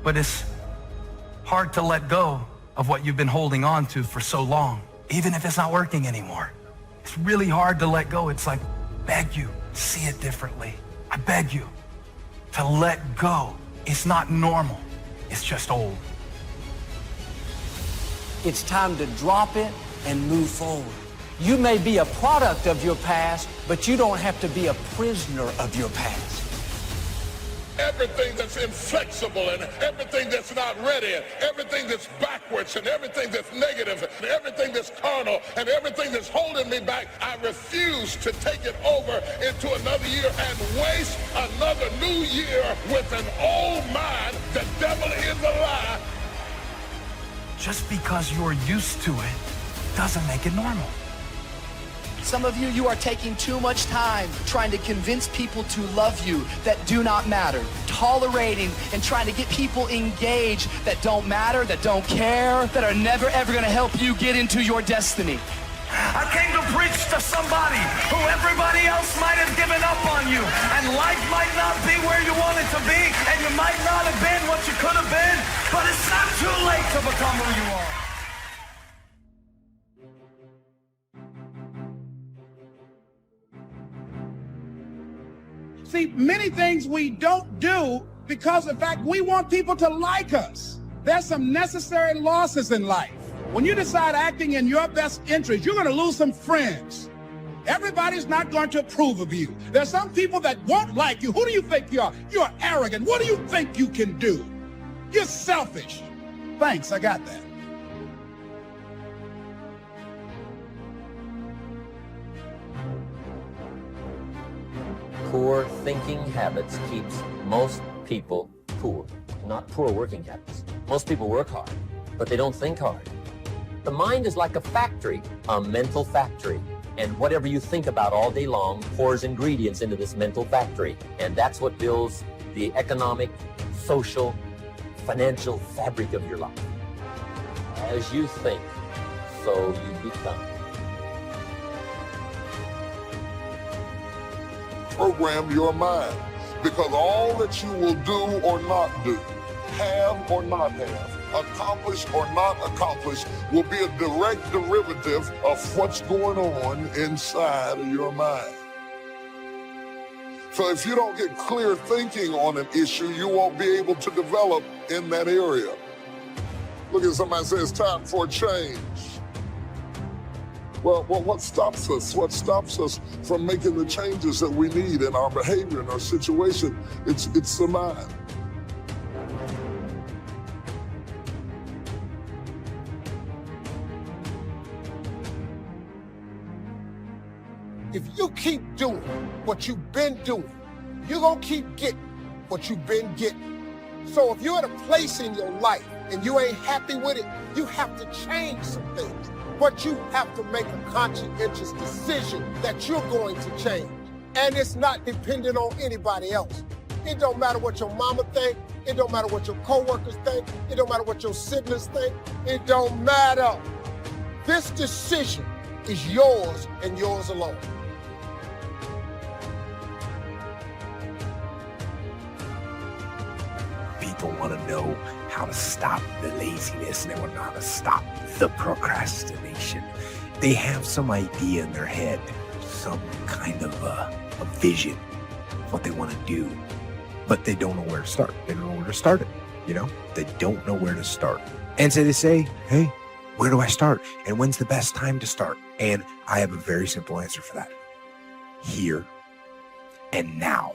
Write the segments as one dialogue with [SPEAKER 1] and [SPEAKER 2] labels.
[SPEAKER 1] But it's hard to let go of what you've been holding on to for so long, even if it's not working anymore. It's really hard to let go. It's like, beg you, see it differently. I beg you to let go. It's not normal. It's just old.
[SPEAKER 2] It's time to drop it and move forward. You may be a product of your past, but you don't have to be a prisoner of your past.
[SPEAKER 3] Everything that's inflexible and everything that's not ready and everything that's backwards and everything that's negative and everything that's carnal and everything that's holding me back, I refuse to take it over into another year and waste another new year with an old mind. The devil is a lie.
[SPEAKER 1] Just because you're used to it doesn't make it normal.
[SPEAKER 4] Some of you are taking too much time trying to convince people to love you that do not matter, tolerating and trying to get people engaged that don't matter, that don't care, that are never ever going to help you get into your destiny.
[SPEAKER 1] I came to preach to somebody who everybody else might have given up on you, and life might not be where you want it to be, and you might not have been what you could have been, but it's not too late to become who you are.
[SPEAKER 5] See, many things we don't do because, in fact, we want people to like us. There's some necessary losses in life. When you decide acting in your best interest, you're going to lose some friends. Everybody's not going to approve of you. There's some people that won't like you. Who do you think you are? You're arrogant. What do you think you can do? You're selfish. Thanks, I got that.
[SPEAKER 6] Poor thinking habits keeps most people poor, not poor working habits. Most people work hard, but they don't think hard. The mind is like a factory, a mental factory, and whatever you think about all day long pours ingredients into this mental factory, and that's what builds the economic, social, financial fabric of your life. As you think, so you become.
[SPEAKER 3] Program your mind, because all that you will do or not do, have or not have, accomplish or not accomplish, will be a direct derivative of what's going on inside of your mind. So if you don't get clear thinking on an issue, you won't be able to develop in that area. Look at somebody and say, it's time for a change. Well, what stops us? What stops us from making the changes that we need in our behavior, in our situation? It's the mind.
[SPEAKER 7] If you keep doing what you've been doing, you're gonna keep getting what you've been getting. So if you're at a place in your life and you ain't happy with it, you have to change some things. But you have to make a conscientious decision that you're going to change. And it's not dependent on anybody else. It don't matter what your mama think. It don't matter what your coworkers think. It don't matter what your siblings think. It don't matter. This decision is yours and yours alone.
[SPEAKER 8] People want to know how to stop the laziness, and they want to know how to stop the procrastination. They have some idea in their head, some kind of a vision of what they want to do, but they don't know where to start. They don't know where to start it, They don't know where to start. And so they say, hey, where do I start? And when's the best time to start? And I have a very simple answer for that. Here and now.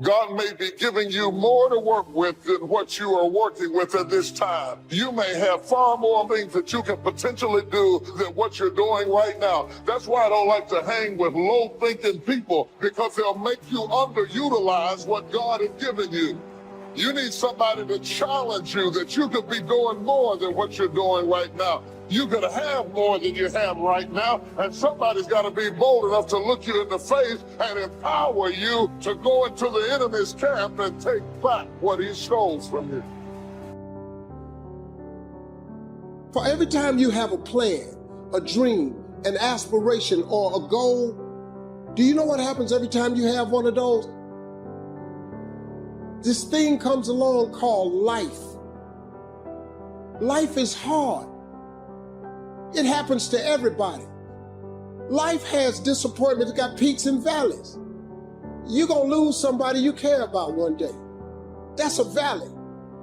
[SPEAKER 3] God may be giving you more to work with than what you are working with at this time. You may have far more things that you can potentially do than what you're doing right now. That's why I don't like to hang with low-thinking people, because they'll make you underutilize what God has given you. You need somebody to challenge you that you could be doing more than what you're doing right now. You could have more than you have right now, and somebody's got to be bold enough to look you in the face and empower you to go into the enemy's camp and take back what he stole from you.
[SPEAKER 7] For every time you have a plan, a dream, an aspiration, or a goal, Do you know what happens every time you have one of those? This thing comes along called life. Life is hard. It happens to everybody. Life has disappointment. It's got peaks and valleys. You're going to lose somebody you care about one day. That's a valley.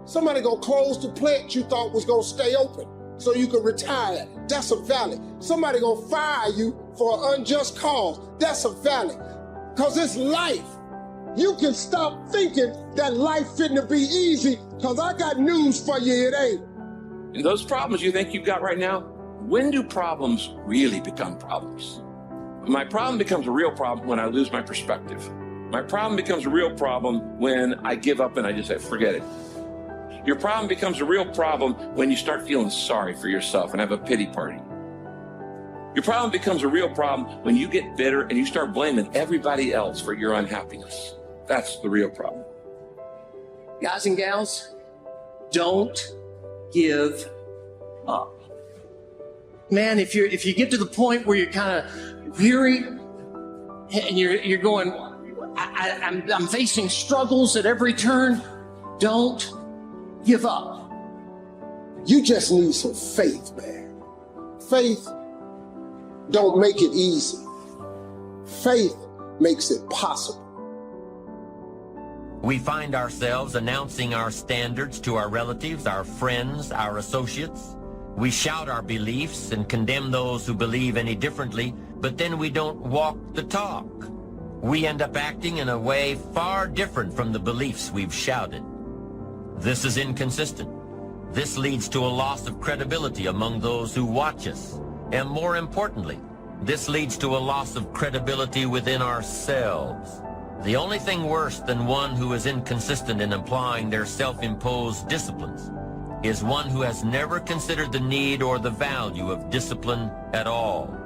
[SPEAKER 7] Somebody going to close the plant you thought was going to stay open so you could retire. That's a valley. Somebody going to fire you for an unjust cause. That's a valley. Because it's life. You can stop thinking that life fitting be easy, because I got news for you, it ain't.
[SPEAKER 9] And those problems you think you've got right now, when do problems really become problems? My problem becomes a real problem when I lose my perspective. My problem becomes a real problem when I give up and I just say, forget it. Your problem becomes a real problem when you start feeling sorry for yourself and have a pity party. Your problem becomes a real problem when you get bitter and you start blaming everybody else for your unhappiness. That's the real problem.
[SPEAKER 2] Guys and gals, don't give up. Man, if you get to the point where you're kind of weary and you're going, I'm facing struggles at every turn, don't give up.
[SPEAKER 7] You just need some faith, man. Faith don't make it easy. Faith makes it possible.
[SPEAKER 6] We find ourselves announcing our standards to our relatives, our friends, our associates. We shout our beliefs and condemn those who believe any differently, but then we don't walk the talk. We end up acting in a way far different from the beliefs we've shouted. This is inconsistent. This leads to a loss of credibility among those who watch us. And more importantly, this leads to a loss of credibility within ourselves. The only thing worse than one who is inconsistent in applying their self-imposed disciplines is one who has never considered the need or the value of discipline at all.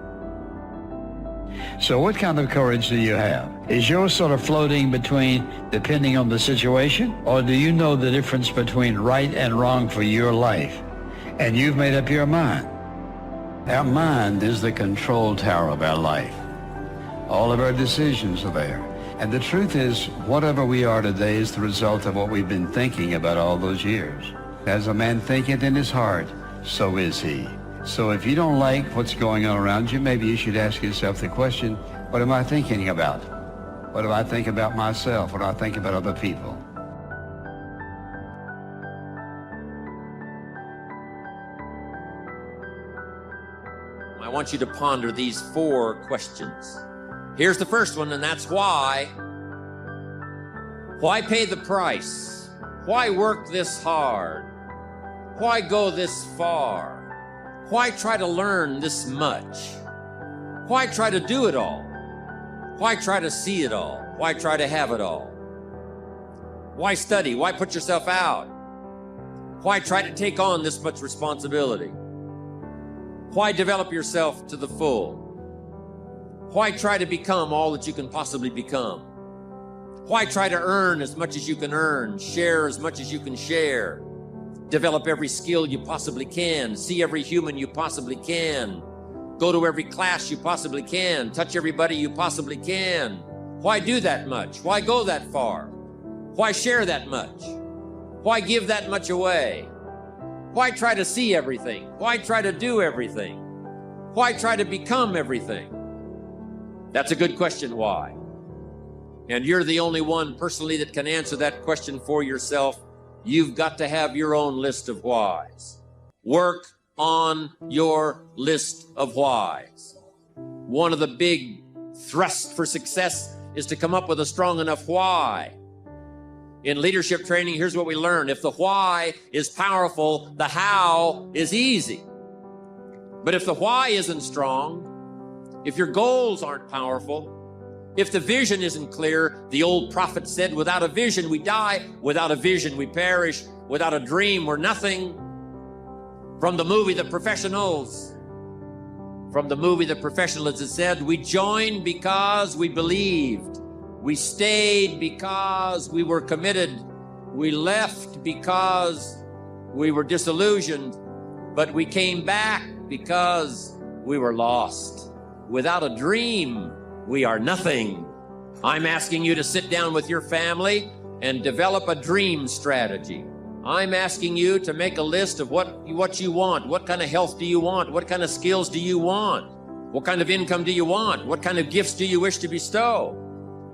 [SPEAKER 10] So what kind of courage do you have? Is yours sort of floating between depending on the situation, or do you know the difference between right and wrong for your life? And you've made up your mind. Our mind is the control tower of our life. All of our decisions are there. And the truth is, whatever we are today is the result of what we've been thinking about all those years. As a man thinketh in his heart, so is he. So if you don't like what's going on around you, maybe you should ask yourself the question, what am I thinking about? What do I think about myself? What do I think about other people?
[SPEAKER 6] I want you to ponder these 4 questions. Here's the first one, and that's why. Why pay the price? Why work this hard? Why go this far? Why try to learn this much? Why try to do it all? Why try to see it all? Why try to have it all? Why study? Why put yourself out? Why try to take on this much responsibility? Why develop yourself to the full? Why try to become all that you can possibly become? Why try to earn as much as you can earn, share as much as you can share, develop every skill you possibly can, see every human you possibly can, go to every class you possibly can, touch everybody you possibly can? Why do that much? Why go that far? Why share that much? Why give that much away? Why try to see everything? Why try to do everything? Why try to become everything? That's a good question, why? And you're the only one personally that can answer that question for yourself. You've got to have your own list of whys. Work on your list of whys. One of the big thrusts for success is to come up with a strong enough why. In leadership training, here's what we learn. If the why is powerful, the how is easy. But if the why isn't strong, if your goals aren't powerful, if the vision isn't clear, the old prophet said, without a vision we die, without a vision we perish, without a dream we're nothing. From the movie The Professionals, it said, we joined because we believed. We stayed because we were committed. We left because we were disillusioned, but we came back because we were lost. Without a dream, we are nothing. I'm asking you to sit down with your family and develop a dream strategy. I'm asking you to make a list of what you want. What kind of health do you want? What kind of skills do you want? What kind of income do you want? What kind of gifts do you wish to bestow?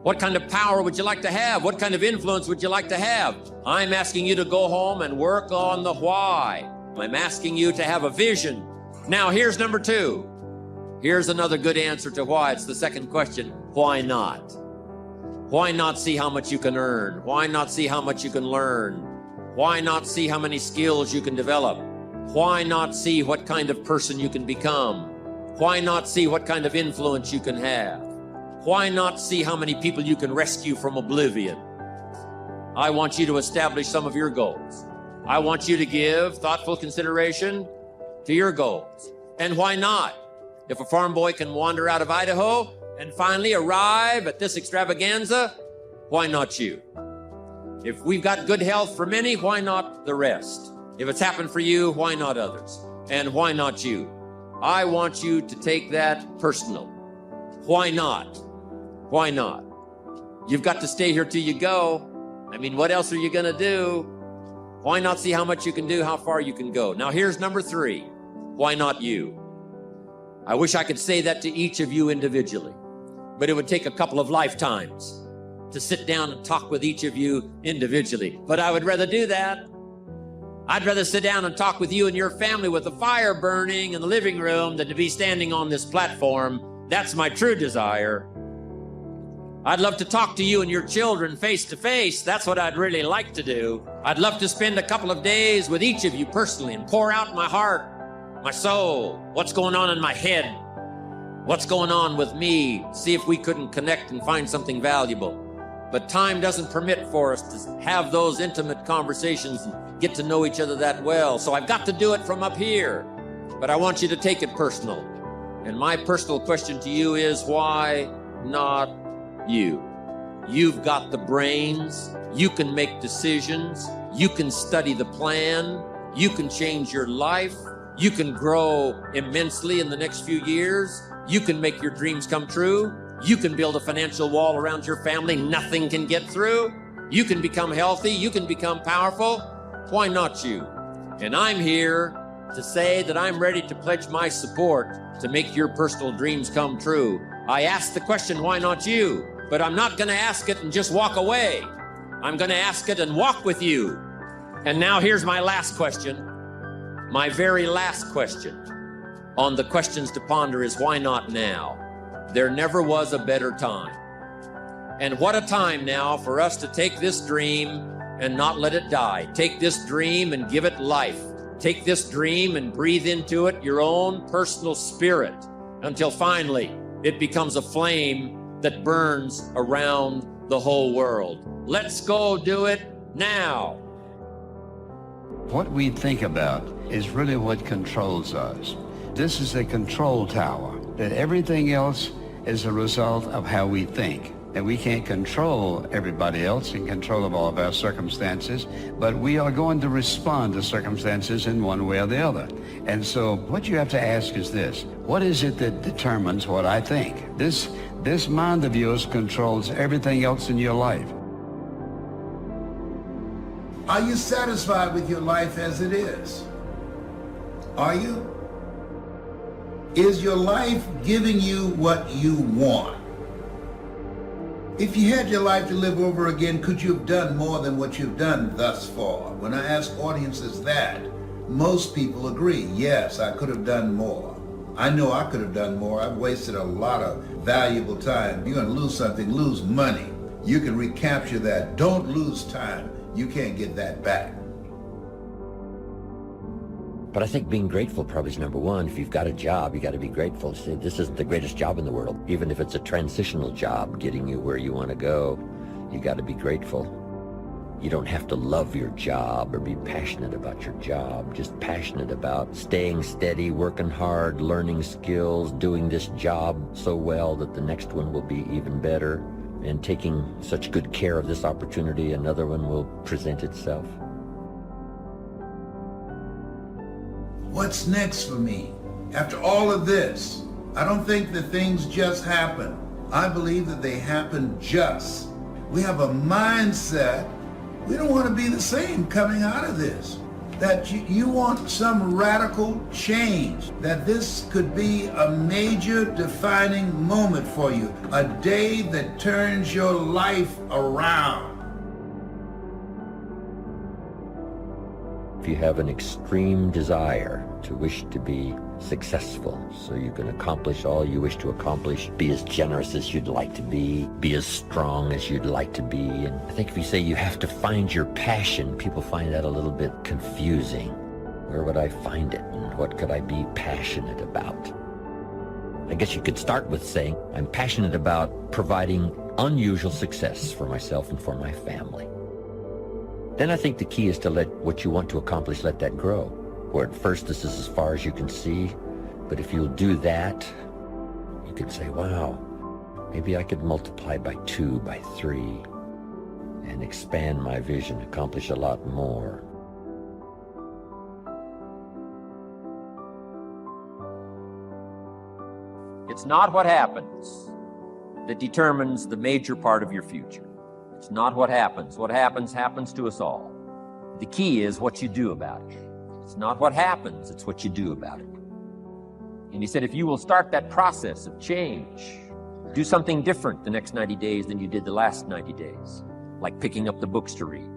[SPEAKER 6] What kind of power would you like to have? What kind of influence would you like to have? I'm asking you to go home and work on the why. I'm asking you to have a vision. Now, here's number 2. Here's another good answer to why. It's the second question. Why not? Why not see how much you can earn? Why not see how much you can learn? Why not see how many skills you can develop? Why not see what kind of person you can become? Why not see what kind of influence you can have? Why not see how many people you can rescue from oblivion? I want you to establish some of your goals. I want you to give thoughtful consideration to your goals. And why not? If a farm boy can wander out of Idaho and finally arrive at this extravaganza, why not you? If we've got good health for many, why not the rest? If it's happened for you, why not others? And why not you? I want you to take that personal. Why not? Why not? You've got to stay here till you go. I mean, what else are you going to do? Why not see how much you can do, how far you can go? Now, here's number 3. Why not you? I wish I could say that to each of you individually, but it would take a couple of lifetimes to sit down and talk with each of you individually. But I would rather do that. I'd rather sit down and talk with you and your family with the fire burning in the living room than to be standing on this platform. That's my true desire. I'd love to talk to you and your children face to face. That's what I'd really like to do. I'd love to spend a couple of days with each of you personally and pour out my heart, my soul, what's going on in my head, what's going on with me, see if we couldn't connect and find something valuable. But time doesn't permit for us to have those intimate conversations and get to know each other that well. So I've got to do it from up here. But I want you to take it personal. And my personal question to you is, why not you? You've got the brains. You can make decisions. You can study the plan. You can change your life. You can grow immensely in the next few years. You can make your dreams come true. You can build a financial wall around your family nothing can get through. You can become healthy. You can become powerful. Why not you? And I'm here to say that I'm ready to pledge my support to make your personal dreams come true. I asked the question, why not you? But I'm not going to ask it and just walk away. I'm going to ask it and walk with you. And now here's my last question. My very last question on the questions to ponder is, why not now? There never was a better time. And what a time now for us to take this dream and not let it die. Take this dream and give it life. Take this dream and breathe into it your own personal spirit until finally it becomes a flame that burns around the whole world. Let's go do it now.
[SPEAKER 10] What we think about is really what controls us. This is a control tower, that everything else is a result of how we think. And we can't control everybody else in control of all of our circumstances, but we are going to respond to circumstances in one way or the other. And so what you have to ask is this: what is it that determines what I think? This mind of yours controls everything else in your life.
[SPEAKER 5] Are you satisfied with your life as it is? Are you? Is your life giving you what you want? If you had your life to live over again, could you have done more than what you've done thus far? When I ask audiences that, most people agree, yes, I could have done more. I know I could have done more. I've wasted a lot of valuable time. If you're going to lose something, lose money. You can recapture that. Don't lose time. You can't get that back.
[SPEAKER 6] But I think being grateful probably is number one. If you've got a job, you got to be grateful. Say, this is the greatest job in the world. Even if it's a transitional job getting you where you want to go, you got to be grateful. You don't have to love your job or be passionate about your job. Just passionate about staying steady, working hard, learning skills, doing this job so well that the next one will be even better, and taking such good care of this opportunity, another one will present itself.
[SPEAKER 5] What's next for me? After all of this, I don't think that things just happen.
[SPEAKER 11] I believe that they happen just. We have a mindset. We don't want to be the same coming out of this. That you want some radical change, that this could be a major defining moment for you, a day that turns your life around.
[SPEAKER 6] If you have an extreme desire to wish to be successful, so you can accomplish all you wish to accomplish, be as generous as you'd like to be as strong as you'd like to be. And I think if you say you have to find your passion, people find that a little bit confusing. Where would I find it, and what could I be passionate about? I guess you could start with saying, I'm passionate about providing unusual success for myself and for my family. Then I think the key is to let what you want to accomplish, let that grow. Where at first this is as far as you can see, but if you'll do that, you can say, wow, maybe I could multiply by 2, by 3, and expand my vision, accomplish a lot more. It's not what happens that determines the major part of your future. It's not what happens. What happens, happens to us all. The key is what you do about it. It's not what happens, it's what you do about it. And he said, if you will start that process of change, do something different the next 90 days than you did the last 90 days, like picking up the books to read.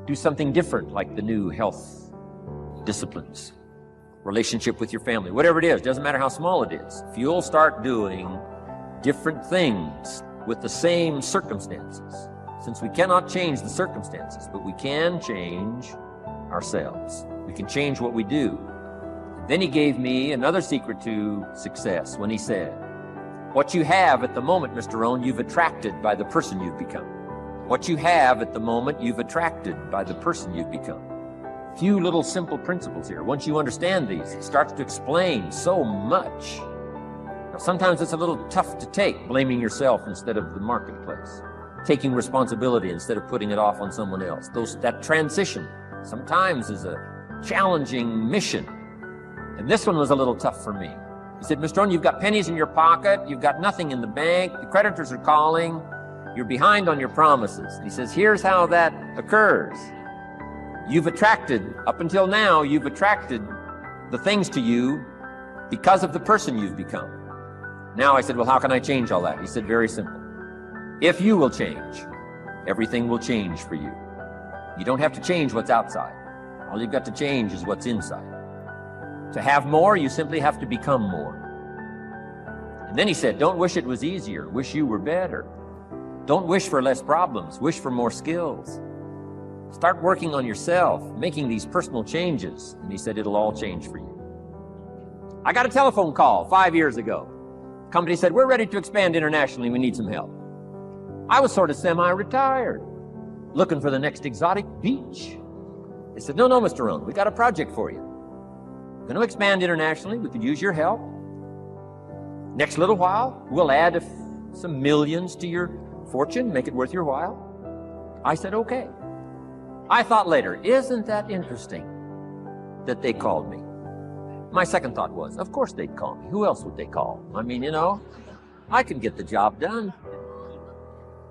[SPEAKER 6] Do something different, like the new health disciplines, relationship with your family, whatever it is, doesn't matter how small it is. If you'll start doing different things with the same circumstances, since we cannot change the circumstances, but we can change ourselves. We can change what we do. Then he gave me another secret to success when he said, what you have at the moment, Mr. Rohn, you've attracted by the person you've become. What you have at the moment, you've attracted by the person you've become. Few little simple principles here. Once you understand these, it starts to explain so much. Now, sometimes it's a little tough to take, blaming yourself instead of the marketplace, taking responsibility instead of putting it off on someone else. That transition sometimes is a challenging mission. And this one was a little tough for me. He said, Mr. Rohn, you've got pennies in your pocket, you've got nothing in the bank, the creditors are calling, you're behind on your promises. And he says, here's how that occurs. You've attracted, up until now, you've attracted the things to you because of the person you've become. Now I said, well, how can I change all that? He said, very simple. If you will change, everything will change for you. You don't have to change what's outside. All you've got to change is what's inside. To have more, you simply have to become more. And then he said, don't wish it was easier, wish you were better. Don't wish for less problems, wish for more skills. Start working on yourself, making these personal changes. And he said, it'll all change for you. I got a telephone call 5 years ago. Company said, we're ready to expand internationally, we need some help. I was sort of semi-retired, looking for the next exotic beach. They said, no, Mr. Rohn, we got a project for you. We're going to expand internationally, we could use your help. Next little while, we'll add some millions to your fortune, make it worth your while. I said, okay. I thought later, isn't that interesting that they called me? My second thought was, of course they'd call me. Who else would they call? I mean, I can get the job done.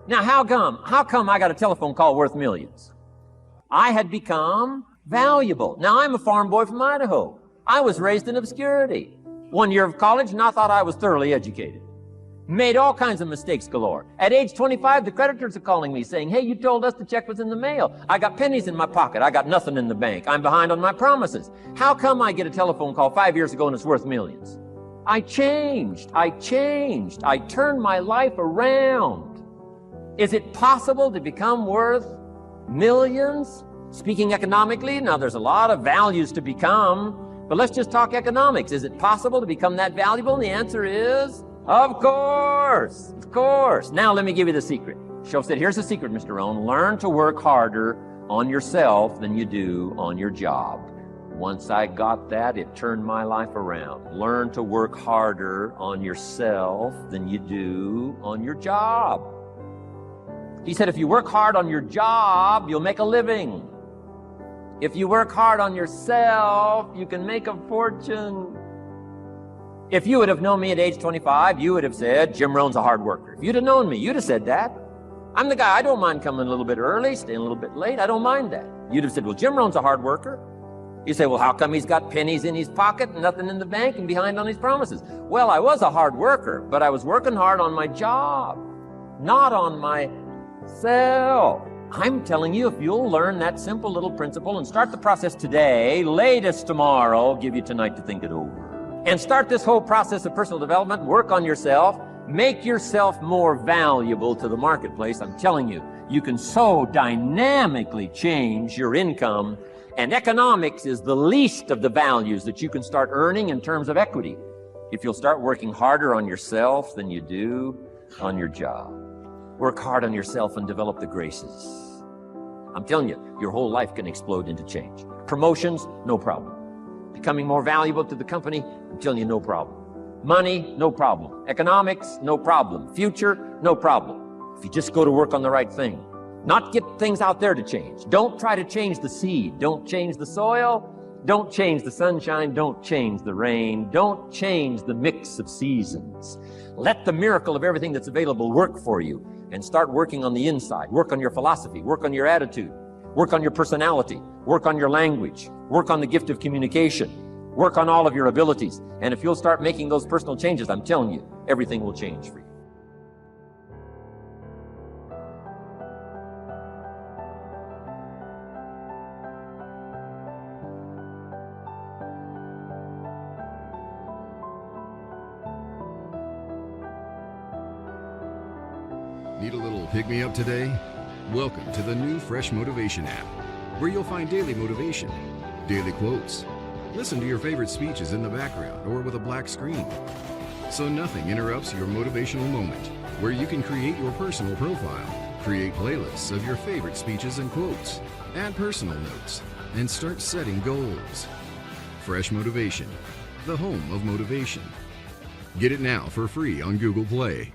[SPEAKER 6] Now, how come I got a telephone call worth millions? I had become valuable. Now, I'm a farm boy from Idaho. I was raised in obscurity. 1 year of college, and I thought I was thoroughly educated. Made all kinds of mistakes galore. At age 25, the creditors are calling me saying, hey, you told us the check was in the mail. I got pennies in my pocket. I got nothing in the bank. I'm behind on my promises. How come I get a telephone call 5 years ago and it's worth millions? I changed. I turned my life around. Is it possible to become worth millions? Speaking economically, now there's a lot of values to become, but let's just talk economics. Is it possible to become that valuable? And the answer is, of course. Now let me give you the secret. Shoaff said, here's the secret, Mr. Rohn. Learn to work harder on yourself than you do on your job. Once I got that, it turned my life around. Learn to work harder on yourself than you do on your job. He said, if you work hard on your job, you'll make a living. If you work hard on yourself, you can make a fortune. If you would have known me at age 25, you would have said, Jim Rohn's a hard worker. If you'd have known me, you'd have said that. I'm the guy, I don't mind coming a little bit early, staying a little bit late, I don't mind that. You'd have said, well, Jim Rohn's a hard worker. You say, well, how come he's got pennies in his pocket and nothing in the bank and behind on his promises? Well, I was a hard worker, but I was working hard on my job, not on myself. I'm telling you, if you'll learn that simple little principle and start the process today, latest tomorrow, I'll give you tonight to think it over. And start this whole process of personal development, work on yourself, make yourself more valuable to the marketplace. I'm telling you, you can so dynamically change your income, and economics is the least of the values that you can start earning in terms of equity if you'll start working harder on yourself than you do on your job. Work hard on yourself and develop the graces. I'm telling you, your whole life can explode into change. Promotions, no problem. Becoming more valuable to the company, I'm telling you, no problem. Money, no problem. Economics, no problem. Future, no problem. If you just go to work on the right thing. Not get things out there to change. Don't try to change the seed. Don't change the soil. Don't change the sunshine. Don't change the rain. Don't change the mix of seasons. Let the miracle of everything that's available work for you, and start working on the inside. Work on your philosophy. Work on your attitude. Work on your personality. Work on your language. Work on the gift of communication. Work on all of your abilities. And if you'll start making those personal changes, I'm telling you, everything will change for you.
[SPEAKER 12] Need a little pick-me-up today? Welcome to the new Fresh Motivation app, where you'll find daily motivation, daily quotes. Listen to your favorite speeches in the background or with a black screen, so nothing interrupts your motivational moment, where you can create your personal profile, create playlists of your favorite speeches and quotes, add personal notes, and start setting goals. Fresh Motivation, the home of motivation. Get it now for free on Google Play.